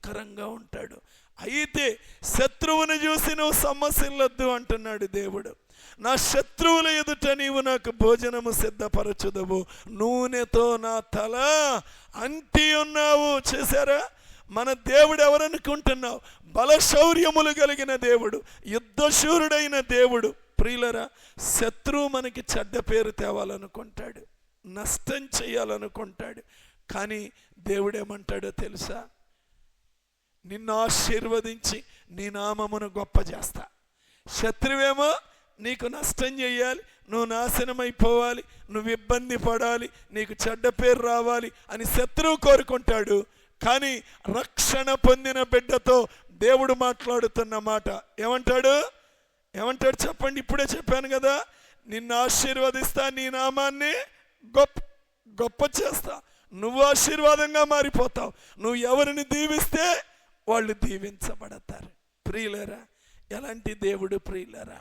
క్షేమకరంగా ఉంటాడు. అయితే శత్రువుని చూసి నువ్వు సొమ్మసిల్లొద్దు అంటున్నాడు దేవుడు. నా శత్రువుల ఎదుట నీవు నాకు భోజనము సిద్ధపరచుదవు, నూనెతో నా తల అంటి ఉన్నావు. చేశారా? మన దేవుడు ఎవరనుకుంటున్నావు? బలశౌర్యములు కలిగిన దేవుడు, యుద్ధశూరుడైన దేవుడు. ప్రియులరా, శత్రువు మనకి చెడ్డ పేరు తేవాలనుకుంటాడు, నష్టం చేయాలనుకుంటాడు. కానీ దేవుడేమంటాడో తెలుసా? నిన్ను ఆశీర్వదించి నీ నామమును గొప్ప చేస్తా. శత్రువేమో నీకు నష్టం చేయాలి, నువ్వు నాశనమైపోవాలి, నువ్వు ఇబ్బంది పడాలి, నీకు చెడ్డ పేరు రావాలి అని శత్రువు కోరుకుంటాడు. కానీ రక్షణ పొందిన బిడ్డతో దేవుడు మాట్లాడుతున్న మాట ఏమంటాడు? చెప్పండి. ఇప్పుడే చెప్పాను కదా, నిన్ను ఆశీర్వదిస్తా, నీ నామాన్ని గొప్ప చేస్తా, నువ్వు ఆశీర్వాదంగా మారిపోతావు. నువ్వు ఎవరిని దీవిస్తే వాళ్ళు దీవించబడతారు. ప్రియులరా, ఎలాంటి దేవుడు ప్రియులరా!